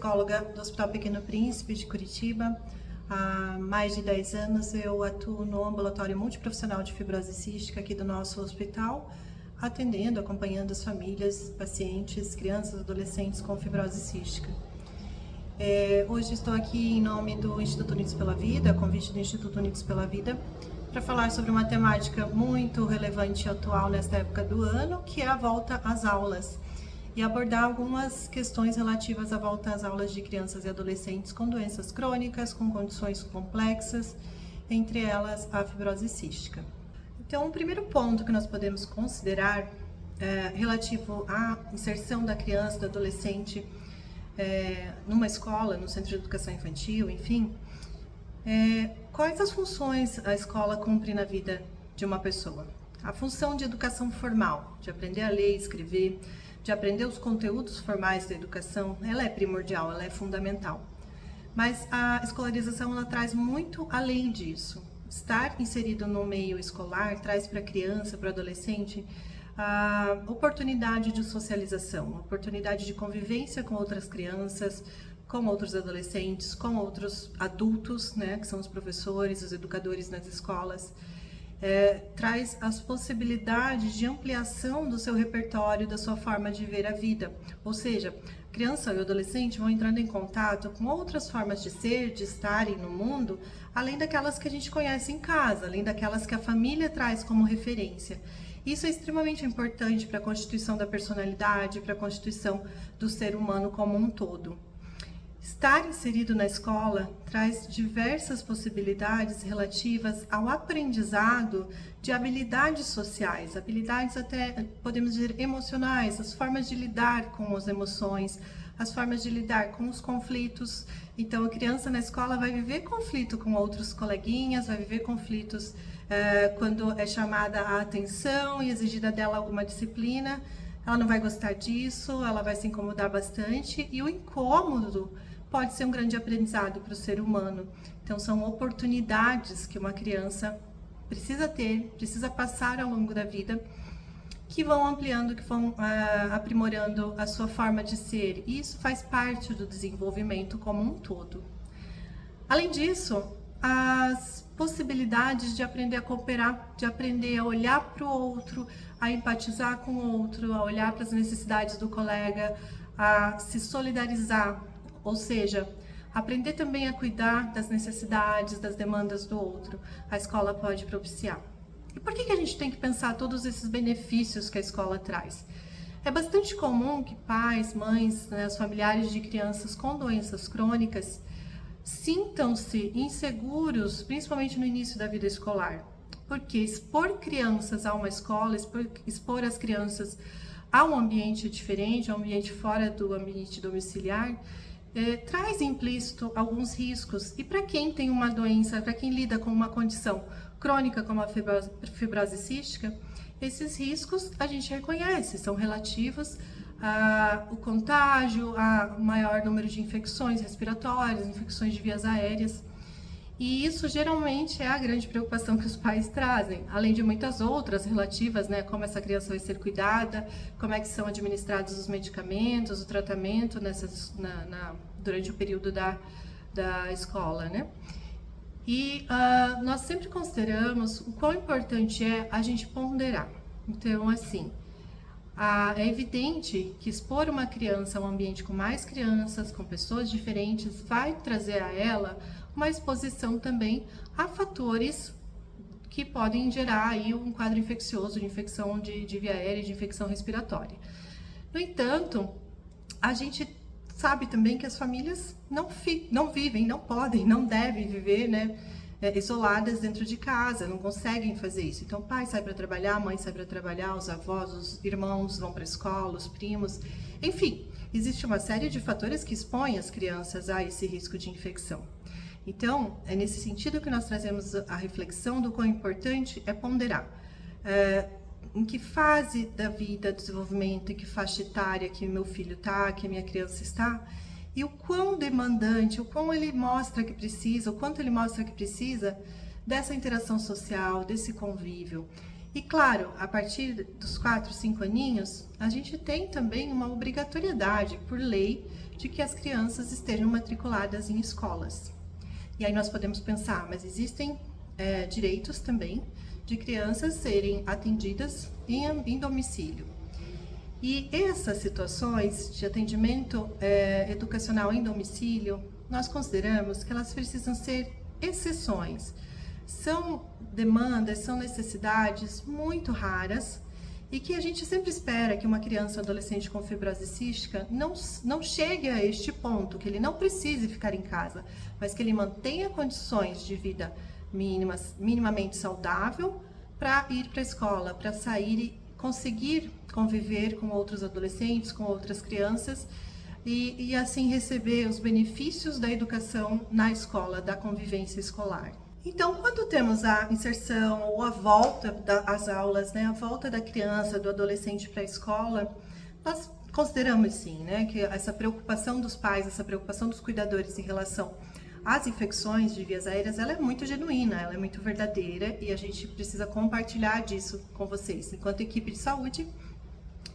psicóloga do Hospital Pequeno Príncipe de Curitiba. Há mais de 10 anos eu atuo no ambulatório multiprofissional de fibrose cística aqui do nosso hospital, atendendo, acompanhando as famílias, pacientes, crianças, adolescentes com fibrose cística. Hoje estou aqui em nome do Instituto Unidos pela Vida, a convite do Instituto Unidos pela Vida, para falar sobre uma temática muito relevante e atual nesta época do ano, que é a volta às aulas, e abordar algumas questões relativas à volta às aulas de crianças e adolescentes com doenças crônicas, com condições complexas, entre elas a fibrose cística. Então, o primeiro ponto que nós podemos considerar relativo à inserção da criança, do adolescente numa escola, no centro de educação infantil, enfim, quais as funções a escola cumpre na vida de uma pessoa? A função de educação formal, de aprender a ler e escrever, de aprender os conteúdos formais da educação, ela é primordial, ela é fundamental. Mas a escolarização, ela traz muito além disso. Estar inserido no meio escolar traz para a criança, para o adolescente, a oportunidade de socialização, a oportunidade de convivência com outras crianças, com outros adolescentes, com outros adultos, né, que são os professores, os educadores nas escolas. Traz as possibilidades de ampliação do seu repertório, da sua forma de ver a vida. Ou seja, a criança e o adolescente vão entrando em contato com outras formas de ser, de estarem no mundo, além daquelas que a gente conhece em casa, além daquelas que a família traz como referência. Isso é extremamente importante para a constituição da personalidade, para a constituição do ser humano como um todo. Estar inserido na escola traz diversas possibilidades relativas ao aprendizado de habilidades sociais, habilidades até, podemos dizer, emocionais, as formas de lidar com as emoções, as formas de lidar com os conflitos. Então, a criança na escola vai viver conflito com outros coleguinhas, vai viver conflitos quando é chamada a atenção e exigida dela alguma disciplina. Ela não vai gostar disso, ela vai se incomodar bastante, e o incômodo pode ser um grande aprendizado para o ser humano. Então, são oportunidades que uma criança precisa ter, precisa passar ao longo da vida, que vão ampliando, que vão aprimorando a sua forma de ser. E isso faz parte do desenvolvimento como um todo. Além disso, as possibilidades de aprender a cooperar, de aprender a olhar para o outro, a empatizar com o outro, a olhar para as necessidades do colega, a se solidarizar, ou seja, aprender também a cuidar das necessidades, das demandas do outro, a escola pode propiciar. E por que a gente tem que pensar todos esses benefícios que a escola traz? É bastante comum que pais, mães, né, os familiares de crianças com doenças crônicas sintam-se inseguros, principalmente no início da vida escolar, porque expor crianças a uma escola, expor as crianças a um ambiente diferente, a um ambiente fora do ambiente domiciliar, traz implícito alguns riscos. E para quem tem uma doença, para quem lida com uma condição crônica como a fibrose cística, esses riscos a gente reconhece, são relativos ao contágio, a maior número de infecções respiratórias, infecções de vias aéreas. E isso geralmente é a grande preocupação que os pais trazem, além de muitas outras relativas, né, como essa criança vai ser cuidada, como é que são administrados os medicamentos, o tratamento durante o período da escola, né? E nós sempre consideramos o quão importante é a gente ponderar. Então, assim, é evidente que expor uma criança a um ambiente com mais crianças, com pessoas diferentes, vai trazer a ela uma exposição também a fatores que podem gerar aí um quadro infeccioso, de infecção de via aérea, de infecção respiratória. No entanto, a gente sabe também que as famílias não vivem, não podem, não devem viver, né, isoladas dentro de casa, não conseguem fazer isso. Então, o pai sai para trabalhar, a mãe sai para trabalhar, os avós, os irmãos vão para a escola, os primos, enfim, existe uma série de fatores que expõem as crianças a esse risco de infecção. Então, é nesse sentido que nós trazemos a reflexão do quão importante é ponderar em que fase da vida, do desenvolvimento, em que faixa etária que meu filho está, que a minha criança está, e o quão demandante, o quão ele mostra que precisa, o quanto ele mostra que precisa dessa interação social, desse convívio. E claro, a partir dos 4, 5 aninhos, a gente tem também uma obrigatoriedade por lei de que as crianças estejam matriculadas em escolas. E aí nós podemos pensar, mas existem direitos também de crianças serem atendidas em domicílio. E essas situações de atendimento educacional em domicílio, nós consideramos que elas precisam ser exceções. São demandas, são necessidades muito raras e que a gente sempre espera que uma criança ou adolescente com fibrose cística não chegue a este ponto, que ele não precise ficar em casa, mas que ele mantenha condições de vida minimamente saudável para ir para a escola, para sair e conseguir conviver com outros adolescentes, com outras crianças e assim receber os benefícios da educação na escola, da convivência escolar. Então, quando temos a inserção ou a volta das aulas, né, a volta da criança, do adolescente para a escola, nós consideramos sim, né, que essa preocupação dos pais, essa preocupação dos cuidadores em relação às infecções de vias aéreas, ela é muito genuína, ela é muito verdadeira e a gente precisa compartilhar disso com vocês. Enquanto equipe de saúde,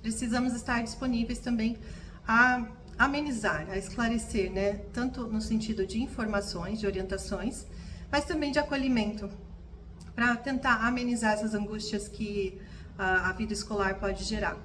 precisamos estar disponíveis também a amenizar, a esclarecer, né, tanto no sentido de informações, de orientações, mas também de acolhimento, para tentar amenizar essas angústias que a vida escolar pode gerar.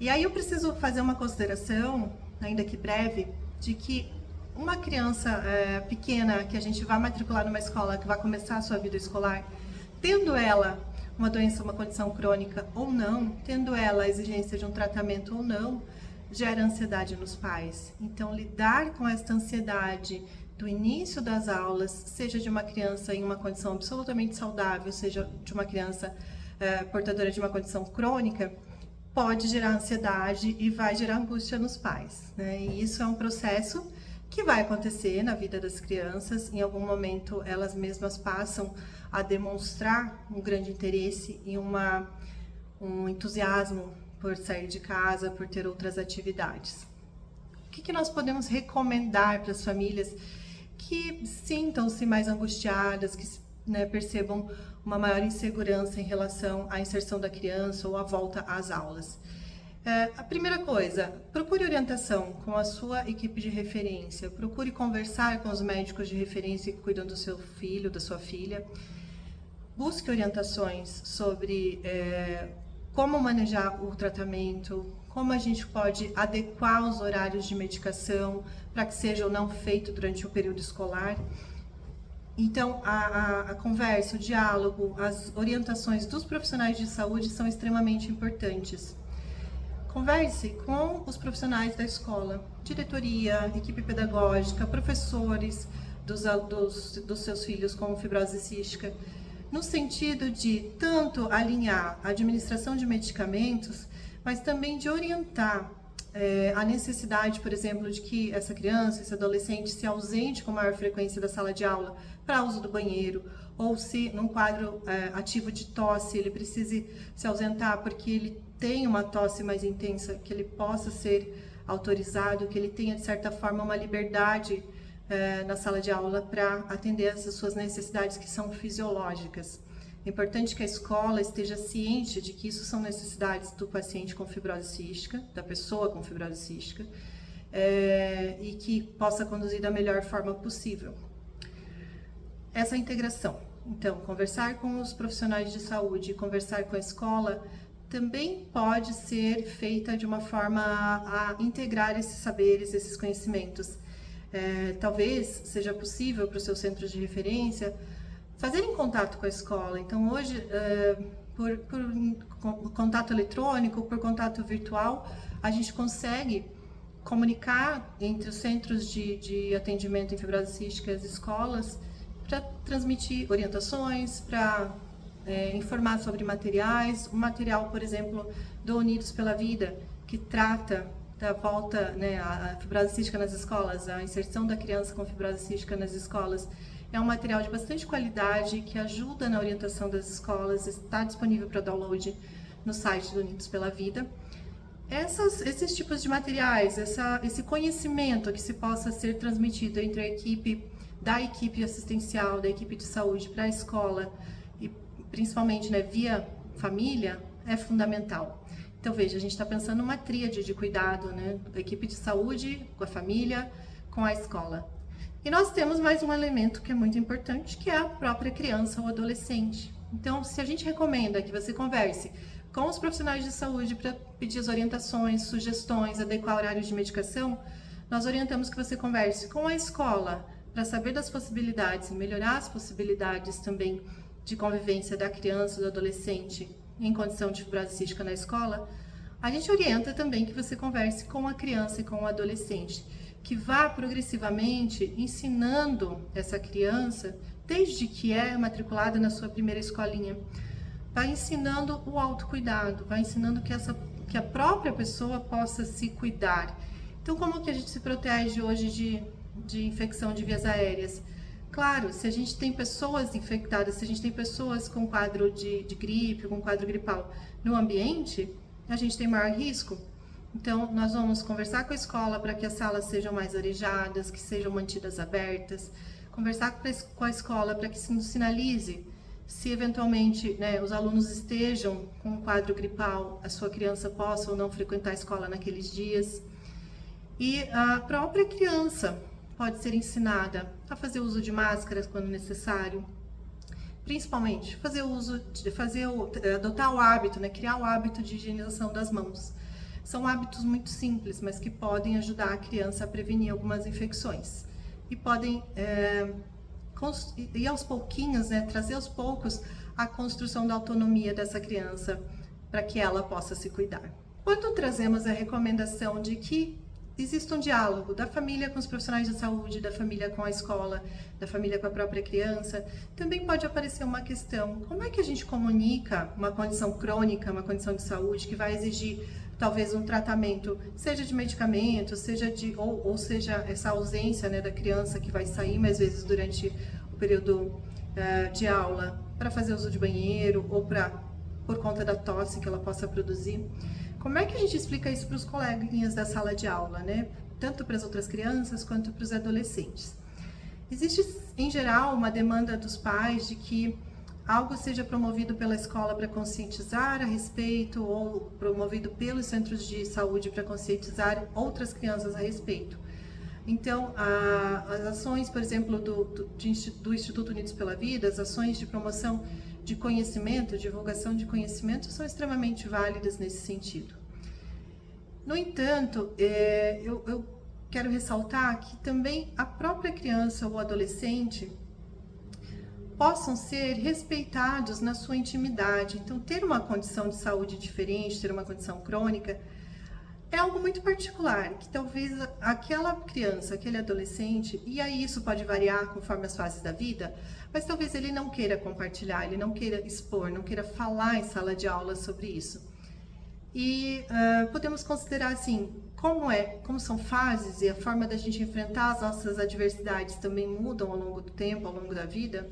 E aí eu preciso fazer uma consideração, ainda que breve, de que uma criança pequena que a gente vai matricular numa escola, que vai começar a sua vida escolar, tendo ela uma doença, uma condição crônica ou não, tendo ela a exigência de um tratamento ou não, gera ansiedade nos pais. Então, lidar com esta ansiedade do início das aulas, seja de uma criança em uma condição absolutamente saudável, seja de uma criança portadora de uma condição crônica, pode gerar ansiedade e vai gerar angústia nos pais, né? E isso é um processo que vai acontecer na vida das crianças. Em algum momento, elas mesmas passam a demonstrar um grande interesse e um entusiasmo por sair de casa, por ter outras atividades. O que nós podemos recomendar para as famílias que sintam-se mais angustiadas, que percebam uma maior insegurança em relação à inserção da criança ou à volta às aulas? A primeira coisa, procure orientação com a sua equipe de referência, procure conversar com os médicos de referência que cuidam do seu filho, da sua filha, busque orientações sobre como manejar o tratamento, como a gente pode adequar os horários de medicação para que seja ou não feito durante o período escolar. Então, a conversa, o diálogo, as orientações dos profissionais de saúde são extremamente importantes. Converse com os profissionais da escola, diretoria, equipe pedagógica, professores dos seus filhos com fibrose cística, no sentido de tanto alinhar a administração de medicamentos, mas também de orientar a necessidade, por exemplo, de que essa criança, esse adolescente se ausente com maior frequência da sala de aula para uso do banheiro, ou se num quadro ativo de tosse ele precise se ausentar porque ele tem uma tosse mais intensa, que ele possa ser autorizado, que ele tenha de certa forma uma liberdade na sala de aula para atender essas suas necessidades que são fisiológicas. É importante que a escola esteja ciente de que isso são necessidades do paciente com fibrose cística, da pessoa com fibrose cística, e que possa conduzir da melhor forma possível. Essa integração, então, conversar com os profissionais de saúde, conversar com a escola, também pode ser feita de uma forma a integrar esses saberes, esses conhecimentos. Talvez seja possível para os seus centros de referência fazerem contato com a escola. Então, hoje, por contato eletrônico, por contato virtual, a gente consegue comunicar entre os centros de atendimento em fibrose cística e as escolas para transmitir orientações, para informar sobre materiais. O material, por exemplo, do Unidos pela Vida, que trata da volta, a fibrose cística nas escolas, a inserção da criança com fibrose cística nas escolas, é um material de bastante qualidade que ajuda na orientação das escolas, está disponível para download no site do Unidos pela Vida. Esses tipos de materiais, esse conhecimento que se possa ser transmitido entre a equipe da equipe assistencial, da equipe de saúde para a escola, e principalmente via família é fundamental. Então veja, a gente está pensando numa tríade de cuidado, né? A equipe de saúde, com a família, com a escola. E nós temos mais um elemento que é muito importante, que é a própria criança ou adolescente. Então, se a gente recomenda que você converse com os profissionais de saúde para pedir as orientações, sugestões, adequar horários de medicação, nós orientamos que você converse com a escola para saber das possibilidades e melhorar as possibilidades também de convivência da criança ou do adolescente em condição de fibrose cística na escola. A gente orienta também que você converse com a criança e com o adolescente, que vá progressivamente ensinando essa criança, desde que é matriculada na sua primeira escolinha, vai ensinando o autocuidado, vai ensinando que a própria pessoa possa se cuidar. Então, como que a gente se protege hoje de infecção de vias aéreas? Claro, se a gente tem pessoas infectadas, se a gente tem pessoas com quadro de gripe, com quadro gripal no ambiente, a gente tem maior risco. Então, nós vamos conversar com a escola para que as salas sejam mais arejadas, que sejam mantidas abertas, conversar com a escola para que se sinalize se eventualmente, né, os alunos estejam com um quadro gripal, a sua criança possa ou não frequentar a escola naqueles dias. E a própria criança pode ser ensinada a fazer uso de máscaras quando necessário, principalmente adotar o hábito, né, criar o hábito de higienização das mãos. São hábitos muito simples, mas que podem ajudar a criança a prevenir algumas infecções. E podem ir aos pouquinhos, né, trazer aos poucos a construção da autonomia dessa criança para que ela possa se cuidar. Quando trazemos a recomendação de que existe um diálogo da família com os profissionais de saúde, da família com a escola, da família com a própria criança, também pode aparecer uma questão: como é que a gente comunica uma condição crônica, uma condição de saúde que vai exigir talvez um tratamento, seja de medicamento, seja ou seja essa ausência, né, da criança que vai sair mais vezes durante o período de aula para fazer uso de banheiro ou por conta da tosse que ela possa produzir. Como é que a gente explica isso para os coleguinhas da sala de aula, né? Tanto para as outras crianças quanto para os adolescentes. Existe, em geral, uma demanda dos pais de que algo seja promovido pela escola para conscientizar a respeito ou promovido pelos centros de saúde para conscientizar outras crianças a respeito. Então, as ações, por exemplo, do Instituto Unidos pela Vida, as ações de promoção de conhecimento, divulgação de conhecimento, são extremamente válidas nesse sentido. No entanto, eu quero ressaltar que também a própria criança ou adolescente possam ser respeitados na sua intimidade. Então, ter uma condição de saúde diferente, ter uma condição crônica, é algo muito particular, que talvez aquela criança, aquele adolescente, e aí isso pode variar conforme as fases da vida, mas talvez ele não queira compartilhar, ele não queira expor, não queira falar em sala de aula sobre isso. E podemos considerar assim, como são fases e a forma da gente enfrentar as nossas adversidades também mudam ao longo do tempo, ao longo da vida.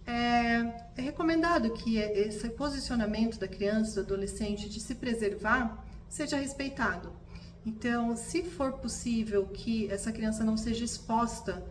É recomendado que esse posicionamento da criança, do adolescente, de se preservar, seja respeitado. Então, se for possível que essa criança não seja exposta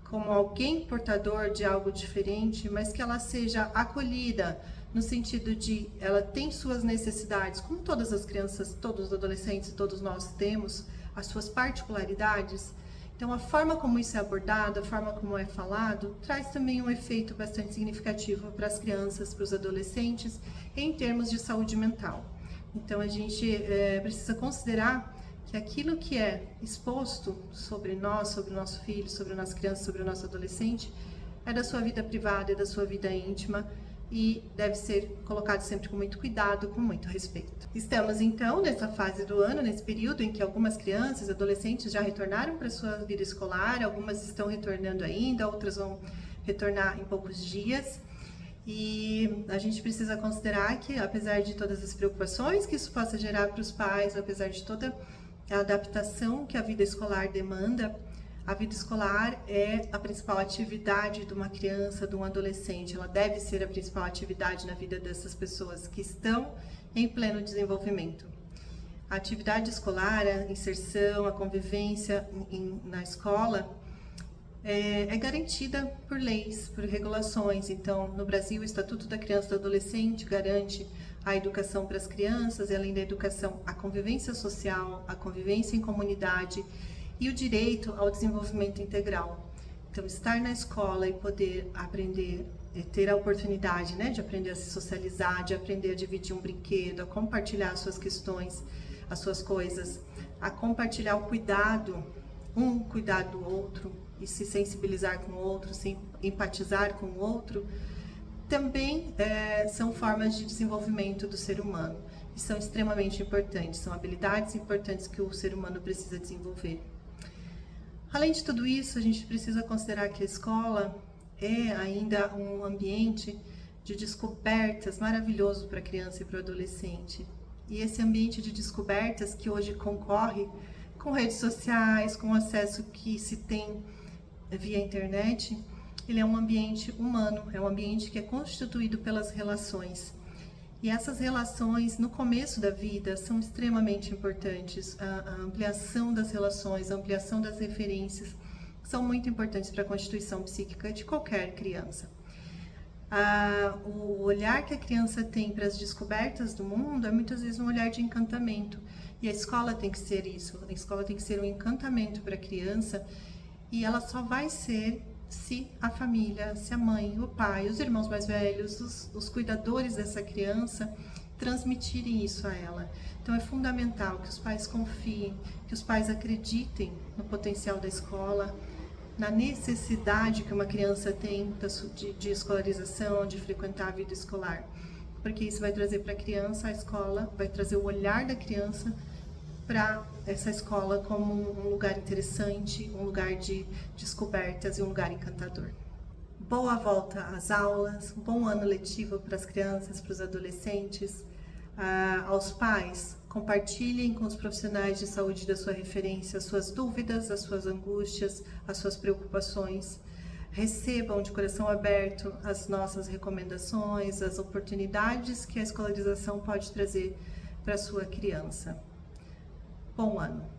como alguém portador de algo diferente, mas que ela seja acolhida no sentido de ela tem suas necessidades, como todas as crianças, todos os adolescentes, todos nós temos as suas particularidades. Então, a forma como isso é abordado, a forma como é falado, traz também um efeito bastante significativo para as crianças, para os adolescentes, em termos de saúde mental. Então, a gente precisa considerar que aquilo que é exposto sobre nós, sobre o nosso filho, sobre a nossa criança, sobre o nosso adolescente, é da sua vida privada, é da sua vida íntima e deve ser colocado sempre com muito cuidado, com muito respeito. Estamos, então, nessa fase do ano, nesse período em que algumas crianças e adolescentes já retornaram para a sua vida escolar, algumas estão retornando ainda, outras vão retornar em poucos dias. E a gente precisa considerar que, apesar de todas as preocupações que isso possa gerar para os pais, apesar de toda a adaptação que a vida escolar demanda, a vida escolar é a principal atividade de uma criança, de um adolescente. Ela deve ser a principal atividade na vida dessas pessoas que estão em pleno desenvolvimento. A atividade escolar, a inserção, a convivência na escola é garantida por leis, por regulações. Então, no Brasil, o Estatuto da Criança e do Adolescente garante a educação para as crianças, e além da educação, a convivência social, a convivência em comunidade e o direito ao desenvolvimento integral. Então, estar na escola e poder aprender, ter a oportunidade, né, de aprender a se socializar, de aprender a dividir um brinquedo, a compartilhar as suas questões, as suas coisas, a compartilhar o cuidado, um cuidar do outro e se sensibilizar com o outro, se empatizar com o outro, também são formas de desenvolvimento do ser humano e são extremamente importantes, são habilidades importantes que o ser humano precisa desenvolver. Além de tudo isso, a gente precisa considerar que a escola é ainda um ambiente de descobertas maravilhoso para a criança e para o adolescente. E esse ambiente de descobertas que hoje concorre com redes sociais, com o acesso que se tem via internet, ele é um ambiente humano, é um ambiente que é constituído pelas relações. E essas relações, no começo da vida, são extremamente importantes. A ampliação das relações, a ampliação das referências, são muito importantes para a constituição psíquica de qualquer criança. O olhar que a criança tem para as descobertas do mundo é muitas vezes um olhar de encantamento. E a escola tem que ser isso, a escola tem que ser um encantamento para a criança, e ela só vai ser se a família, se a mãe, o pai, os irmãos mais velhos, os cuidadores dessa criança transmitirem isso a ela. Então é fundamental que os pais confiem, que os pais acreditem no potencial da escola, na necessidade que uma criança tem de escolarização, de frequentar a vida escolar. Porque isso vai trazer para a criança, a escola vai trazer o olhar da criança para essa escola como um lugar interessante, um lugar de descobertas e um lugar encantador. Boa volta às aulas, um bom ano letivo para as crianças, para os adolescentes. Aos pais, compartilhem com os profissionais de saúde da sua referência as suas dúvidas, as suas angústias, as suas preocupações. Recebam de coração aberto as nossas recomendações, as oportunidades que a escolarização pode trazer para a sua criança. Bom ano!